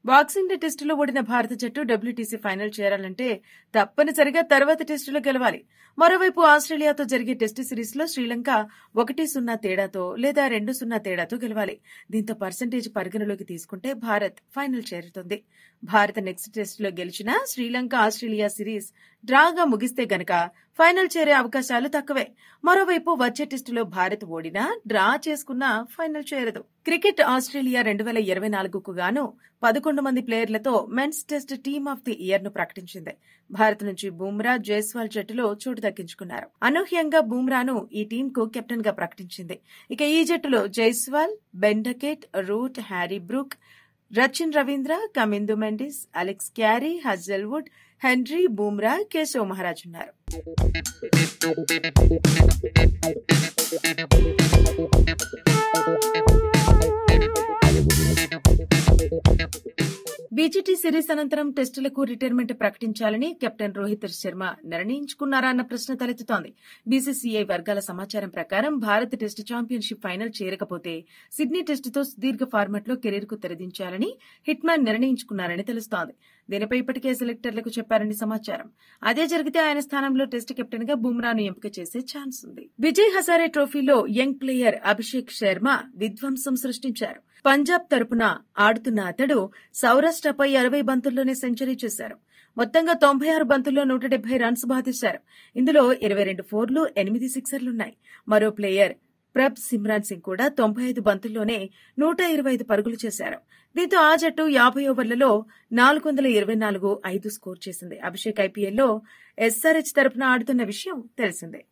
Boxing day టెస్టులో ఓడిన భారత జట్టు డబ్ల్యూటీసీ ఫైనల్ చేరాలంటే తప్పనిసరిగా తర్వాత టెస్టులో గెలవాలి. మరోవైపు ఆస్ట్రేలియాతో జరిగే టెస్టు సిరీస్ లో శ్రీలంక 1-0 తేడాతో లేదా 2-0 తేడాతో గెలవాలి. దీంతో పర్సెంటేజ్ పరిగణలోకి తీసుకుంటే భారత్ ఫైనల్ చేరుతుంది. భారత్ నెక్స్ట్ టెస్టులో గెలిచినా శ్రీలంక ఆస్ట్రేలియా సిరీస్ డ్రాగా ముగిస్తే గనక ఫైనల్ చేరే అవకాశాలు తక్కువే. మరోవైపు వచ్చే టెస్టులో భారత్ ఓడినా డ్రా చేసుకున్నా ఫైనల్ చేరదు. క్రికెట్ ఆస్ట్రేలియా 2024కు గాను 11 మంది ప్లేయర్లతో men's test team of the year ను ప్రకటించింది. భారత్ నుంచి బుమ్రా, జైస్వాల్ జట్టులో చోటు దక్కించుకున్నారు. అనూహ్యంగా బుమ్రాను ఈ టీంకు కెప్టెన్ గా ప్రకటించింది. ఇక ఈ జట్టులో Jaiswal, Ben Duckett, Root, Harry Brook, Rachin Ravindra, Kamindu Mendis, Alex Carey, Hazlewood, Henry, Bumrah, Keshav Maharaj ఉన్నారు. బీజీటీ సిరీస్ అనంతరం టెస్టులకు రిటైర్మెంట్ ప్రకటించాలని కెప్టెన్ రోహిత్ శర్మ నిర్ణయించుకున్నారా అన్న ప్రశ్న తలెత్తుతోంది. బీసీసీఐ వర్గాల సమాచారం ప్రకారం భారత్ టెస్టు ఛాంపియన్షిప్ ఫైనల్ చేరకపోతే సిడ్నీ టెస్టుతో సుదీర్ఘ ఫార్మాట్లో కెరీర్కు తెరదించాలని హిట్మ్యాన్ నిర్ణయించుకున్నారని తెలుస్తోంది. దీనిపై ఇప్పటికే సెలెక్టర్లకు చెప్పారని సమాచారం. అదే జరిగితే ఆయన స్థానంలో టెస్ట్ కెప్టెన్ గా బుమ్రాను ఎంపిక చేసే ఛాన్స్ ఉంది. విజయ్ హజారే ట్రోఫీలో యంగ్ ప్లేయర్ అభిషేక్ శర్మ విధ్వంసం సృష్టించారు. పంజాబ్ తరపున ఆడుతున్న అతడు సౌరాష్ట్రపై 60 బంతుల్లోనే సెంచరీ చేశారు. మొత్తంగా 96 బంతుల్లో 170 రన్స్ బాధేశారు. ఇందులో 22 ఫోర్లు, 8 సిక్సర్లున్నాయి. మరో ప్లేయర్ ప్రభ్ సిమ్రాన్ సింగ్ కూడా 95 బంతుల్లోనే 125 పరుగులు చేశారు. దీంతో ఆ జట్టు 50 ఓవర్లలో 424 5 స్కోర్ చేసింది. అభిషేక్ ఐపీఎల్లో ఎస్ఆర్హెచ్ తరపున ఆడుతున్న విషయం తెలిసిందే.